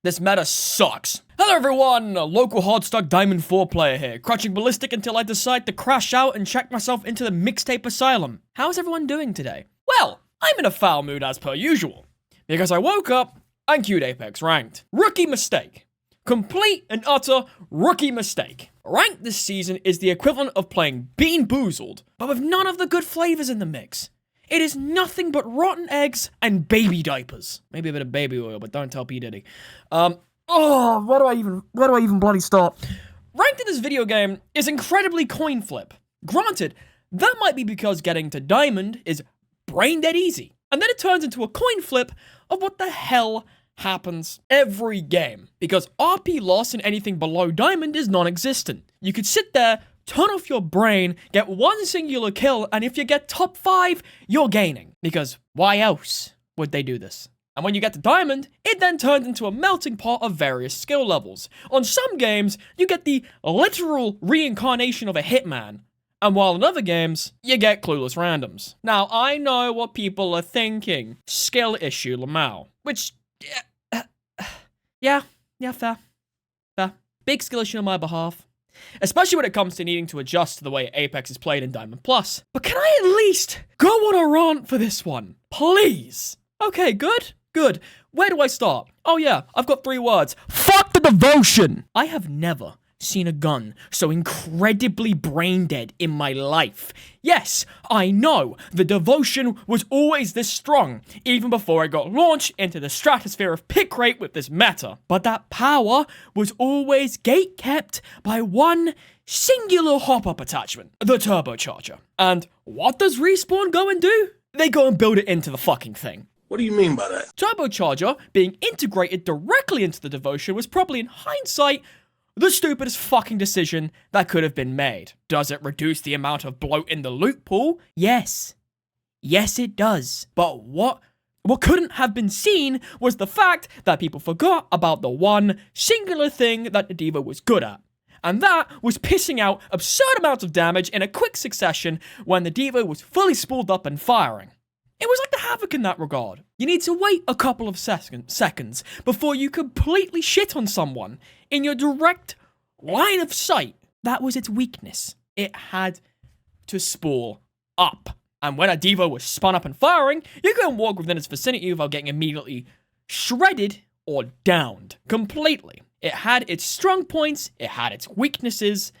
This meta sucks. Hello everyone, a local Hardstuck Diamond 4 player here, crouching Ballistic until I decide to crash out and check myself into the mixtape asylum. How's everyone doing today? Well, I'm in a foul mood as per usual, because I woke up and queued Apex Ranked. Rookie mistake. Complete and utter rookie mistake. Ranked this season is the equivalent of playing Bean Boozled, but with none of the good flavors in the mix. It is nothing but rotten eggs and baby diapers. Maybe a bit of baby oil, but don't tell P. Diddy. Where do I even bloody start? Ranked in this video game is incredibly coin flip. Granted, that might be because getting to Diamond is brain dead easy. And then it turns into a coin flip of what the hell happens every game. Because RP loss in anything below Diamond is non-existent. You could sit there, turn off your brain, get one singular kill, and if you get top 5, you're gaining. Because why else would they do this? And when you get to Diamond, it then turns into a melting pot of various skill levels. On some games, you get the literal reincarnation of a hitman. And while in other games, you get clueless randoms. Now, I know what people are thinking. Skill issue, Lamau. Which, yeah, fair. Big skill issue on my behalf. Especially when it comes to needing to adjust to the way Apex is played in Diamond Plus. But can I at least go on a rant for this one? Please. Okay, good. Where do I start? Oh yeah, I've got 3 words. Fuck the devotion! I have never seen a gun so incredibly brain dead in my life. Yes, I know, the devotion was always this strong, even before I got launched into the stratosphere of pick rate with this meta. But that power was always gate-kept by one singular hop-up attachment, the turbocharger. And what does Respawn go and do? They go and build it into the fucking thing. What do you mean by that? Turbocharger being integrated directly into the devotion was probably, in hindsight, the stupidest fucking decision that could have been made. Does it reduce the amount of bloat in the loot pool? Yes. Yes, it does. But what couldn't have been seen was the fact that people forgot about the one singular thing that the Devo was good at. And that was pissing out absurd amounts of damage in a quick succession when the Devo was fully spooled up and firing. It was like the Havoc in that regard. You need to wait a couple of seconds before you completely shit on someone in your direct line of sight. That was its weakness. It had to spool up. And when a Devo was spun up and firing, you couldn't walk within its vicinity without getting immediately shredded or downed completely. It had its strong points, it had its weaknesses,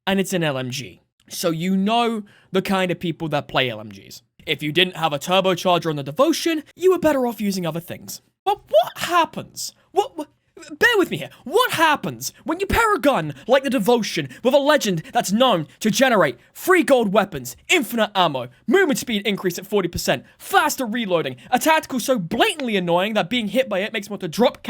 and it's an LMG. So you know the kind of people that play LMGs. If you didn't have a turbocharger on the devotion, you were better off using other things. But what happens? Bear with me here. What happens when you pair a gun like the devotion with a legend that's known to generate free gold weapons, infinite ammo, movement speed increase at 40%, faster reloading, a tactical so blatantly annoying that being hit by it makes me want to drop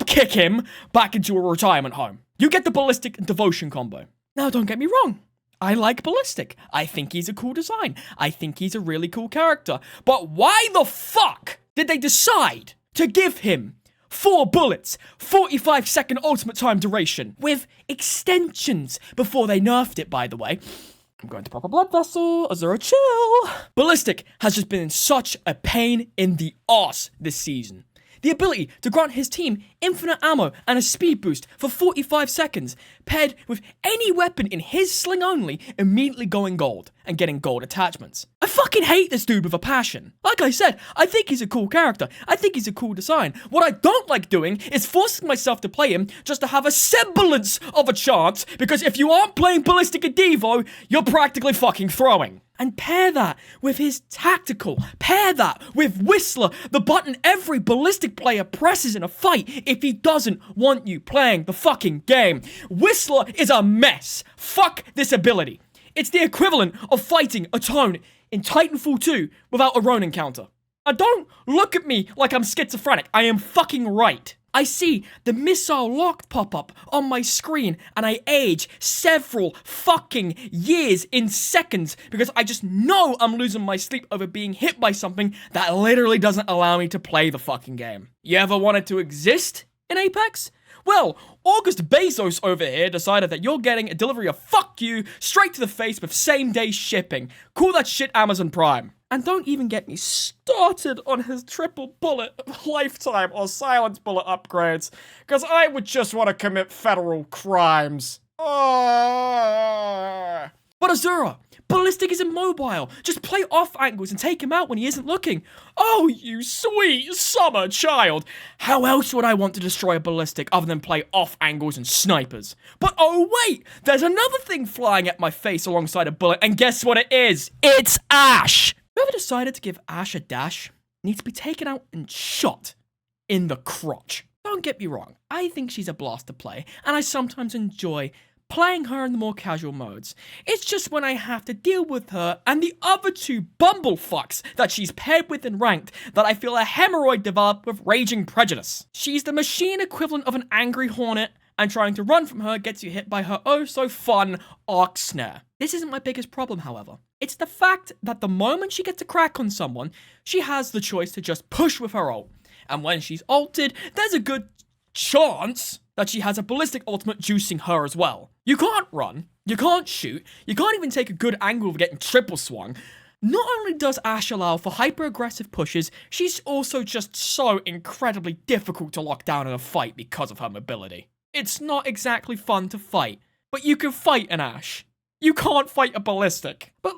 kick him back into a retirement home? You get the Ballistic and devotion combo. Now, don't get me wrong. I like Ballistic. I think he's a cool design. I think he's a really cool character. But why the fuck did they decide to give him 4 bullets, 45-second ultimate time duration, with extensions before they nerfed it, by the way? I'm going to pop a blood vessel. Azura, chill. Ballistic has just been such a pain in the ass this season. The ability to grant his team infinite ammo and a speed boost for 45 seconds, paired with any weapon in his sling only, immediately going gold and getting gold attachments. I fucking hate this dude with a passion. Like I said, I think he's a cool character. I think he's a cool design. What I don't like doing is forcing myself to play him just to have a semblance of a chance, because if you aren't playing Ballistic and Devo, you're practically fucking throwing. And pair that with his tactical, pair that with Whistler, the button every Ballistic player presses in a fight if he doesn't want you playing the fucking game. Whistler is a mess. Fuck this ability. It's the equivalent of fighting a Tone in Titanfall 2 without a Ronin counter. And don't look at me like I'm schizophrenic. I am fucking right. I see the missile locked pop up on my screen and I age several fucking years in seconds because I just know I'm losing my sleep over being hit by something that literally doesn't allow me to play the fucking game. You ever wanted to exist in Apex? Well, August Bezos over here decided that you're getting a delivery of fuck you straight to the face with same-day shipping. Call that shit Amazon Prime. And don't even get me started on his triple bullet, lifetime, or silence bullet upgrades, because I would just want to commit federal crimes. But Azura, Ballistic is immobile. Just play off angles and take him out when he isn't looking. Oh, you sweet summer child. How else would I want to destroy a Ballistic other than play off angles and snipers? But oh wait, there's another thing flying at my face alongside a bullet, and guess what it is? It's Ash. Whoever decided to give Ash a dash needs to be taken out and shot in the crotch. Don't get me wrong, I think she's a blast to play, and I sometimes enjoy playing her in the more casual modes. It's just when I have to deal with her and the other two bumblefucks that she's paired with in ranked that I feel a hemorrhoid develop with raging prejudice. She's the machine equivalent of an angry hornet, and trying to run from her gets you hit by her oh-so-fun arc snare. This isn't my biggest problem, however. It's the fact that the moment she gets a crack on someone, she has the choice to just push with her ult. And when she's ulted, there's a good chance that she has a Ballistic ultimate juicing her as well. You can't run, you can't shoot, you can't even take a good angle of getting triple swung. Not only does Ash allow for hyper-aggressive pushes, she's also just so incredibly difficult to lock down in a fight because of her mobility. It's not exactly fun to fight, but you can fight an Ash. You can't fight a Ballistic. But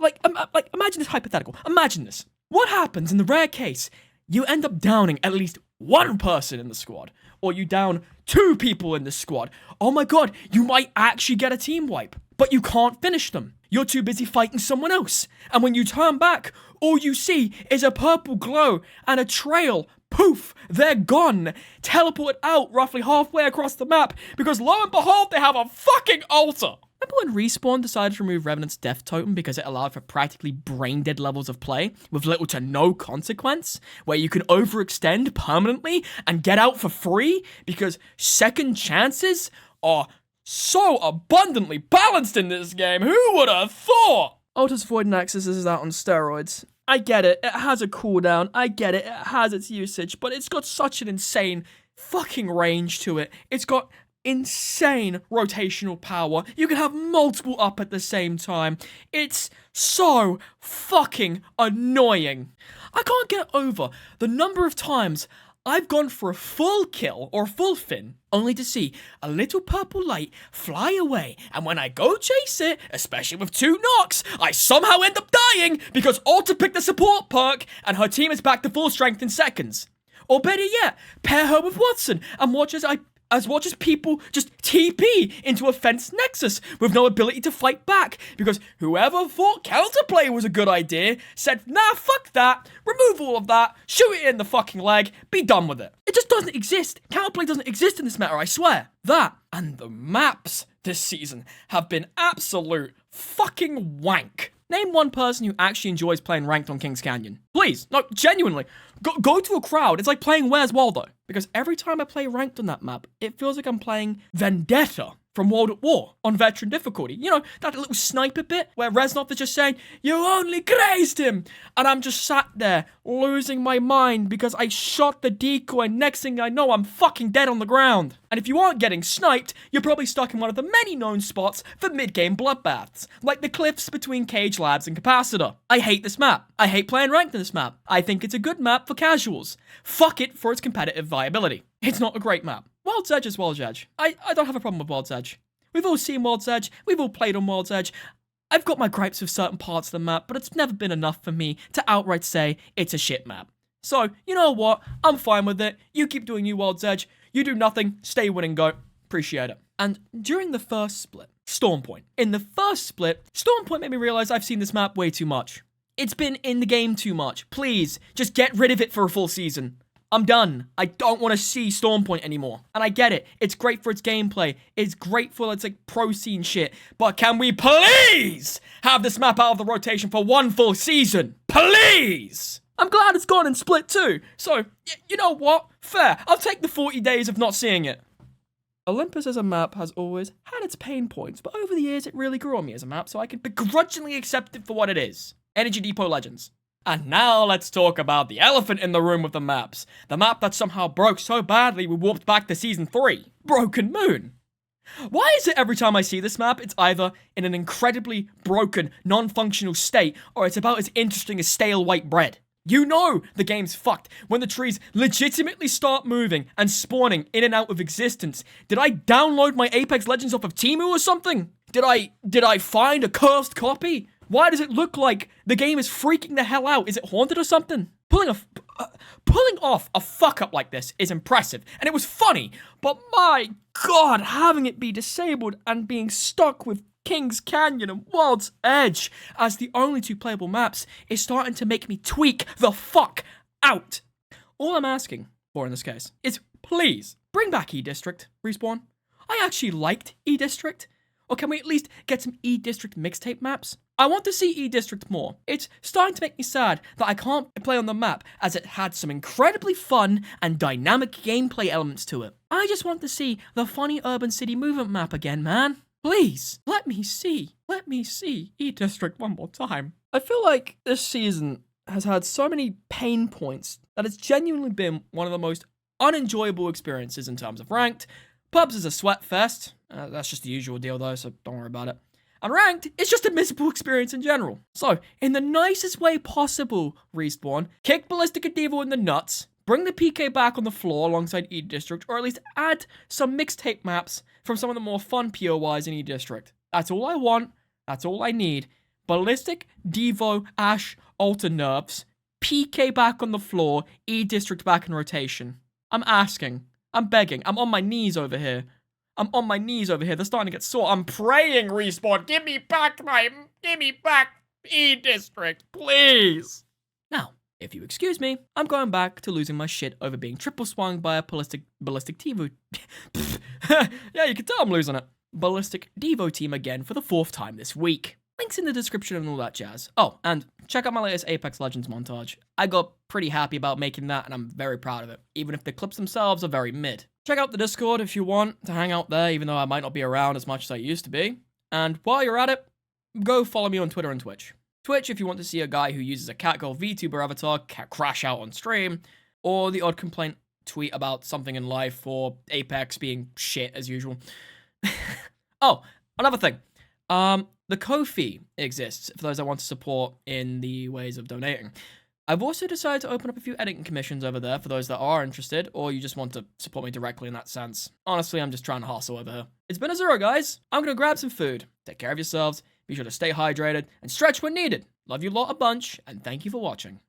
imagine this hypothetical. Imagine this. What happens in the rare case you end up downing at least one person in the squad, or you down two people in the squad? Oh my god, you might actually get a team wipe, but you can't finish them. You're too busy fighting someone else. And when you turn back, all you see is a purple glow and a trail. Poof, they're gone. Teleported out roughly halfway across the map because lo and behold, they have a fucking altar. Remember when Respawn decided to remove Revenant's death totem because it allowed for practically brain-dead levels of play with little to no consequence, where you can overextend permanently and get out for free because second chances are so abundantly balanced in this game? Who would have thought? Altus Void Nexus is out on steroids. I get it, it has a cooldown, I get it, it has its usage, but it's got such an insane fucking range to it. It's got insane rotational power. You can have multiple up at the same time. It's so fucking annoying. I can't get over the number of times I've gone for a full kill or a full fin, only to see a little purple light fly away, and when I go chase it, especially with 2 knocks, I somehow end up dying because Alta picked the support perk and her team is back to full strength in seconds. Or better yet, pair her with Watson and watch as people just TP into a fence nexus with no ability to fight back because whoever thought counterplay was a good idea said, nah, fuck that, remove all of that, shoot it in the fucking leg, be done with it. It just doesn't exist. Counterplay doesn't exist in this matter, I swear. That and the maps this season have been absolute fucking wank. Name one person who actually enjoys playing ranked on Kings Canyon. Please, no, genuinely. Go to a crowd. It's like playing Where's Waldo. Because every time I play ranked on that map, it feels like I'm playing Vendetta from World at War on veteran difficulty. You know, that little sniper bit where Reznov is just saying, you only grazed him. And I'm just sat there losing my mind because I shot the decoy and next thing I know, I'm fucking dead on the ground. And if you aren't getting sniped, you're probably stuck in one of the many known spots for mid-game bloodbaths, like the cliffs between Cage Labs and Capacitor. I hate this map. I hate playing ranked in this map. I think it's a good map for casuals. Fuck it for its competitive viability. It's not a great map. World's Edge is World's Edge. I don't have a problem with World's Edge. We've all seen World's Edge. We've all played on World's Edge. I've got my gripes with certain parts of the map, but it's never been enough for me to outright say it's a shit map. So, you know what? I'm fine with it. You keep doing you, World's Edge. You do nothing. Stay winning, go. Appreciate it. And during the first split, Stormpoint. In the first split, Stormpoint made me realize I've seen this map way too much. It's been in the game too much. Please, just get rid of it for a full season. I'm done. I don't want to see Stormpoint anymore. And I get it. It's great for its gameplay. It's great for its like pro scene shit. But can we please have this map out of the rotation for one full season? Please! I'm glad it's gone in Split too. So, you know what? Fair. I'll take the 40 days of not seeing it. Olympus as a map has always had its pain points, but over the years it really grew on me as a map, so I can begrudgingly accept it for what it is. Energy Depot Legends. And now let's talk about the elephant in the room with the maps. The map that somehow broke so badly we warped back to Season 3. Broken Moon. Why is it every time I see this map, it's either in an incredibly broken, non-functional state, or it's about as interesting as stale white bread? You know the game's fucked when the trees legitimately start moving and spawning in and out of existence. Did I download my Apex Legends off of Temu or something? Did I find a cursed copy? Why does it look like the game is freaking the hell out? Is it haunted or something? Pulling off a fuck-up like this is impressive, and it was funny, but my god, having it be disabled and being stuck with King's Canyon and World's Edge as the only two playable maps is starting to make me tweak the fuck out. All I'm asking for in this case is please bring back E-District, Respawn. I actually liked E-District. Or can we at least get some E-District mixtape maps? I want to see E-District more. It's starting to make me sad that I can't play on the map as it had some incredibly fun and dynamic gameplay elements to it. I just want to see the funny urban city movement map again, man. Please, let me see E-District one more time. I feel like this season has had so many pain points that it's genuinely been one of the most unenjoyable experiences in terms of ranked. Pubs is a sweat fest. That's just the usual deal though, so don't worry about it. And ranked, it's just a miserable experience in general. So, in the nicest way possible, Respawn, kick Ballistic D4 in the nuts, bring the PK back on the floor alongside E-District, or at least add some mixtape maps from some of the more fun POIs in E-District. That's all I want, that's all I need. Ballistic, Devo, Ash, Alter Nerves, PK back on the floor, E-District back in rotation. I'm asking, I'm begging, I'm on my knees over here. They're starting to get sore. I'm praying, Respawn. Give me back E-District, please. Now, if you excuse me, I'm going back to losing my shit over being triple swung by a ballistic Devo. Yeah, you can tell I'm losing it. Ballistic Devo team again for the 4th time this week. Links in the description and all that jazz. Oh, and check out my latest Apex Legends montage. I got pretty happy about making that, and I'm very proud of it, even if the clips themselves are very mid. Check out the Discord if you want to hang out there, even though I might not be around as much as I used to be. And while you're at it, go follow me on Twitter and Twitch. Twitch if you want to see a guy who uses a catgirl VTuber avatar crash out on stream, or the odd complaint tweet about something in life, or Apex being shit as usual. Oh, another thing. The Ko-fi exists for those that want to support in the ways of donating. I've also decided to open up a few editing commissions over there for those that are interested, or you just want to support me directly in that sense. Honestly, I'm just trying to hustle over here. It's been a Zero, guys. I'm gonna grab some food. Take care of yourselves, be sure to stay hydrated, and stretch when needed. Love you lot a bunch, and thank you for watching.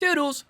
Doodles!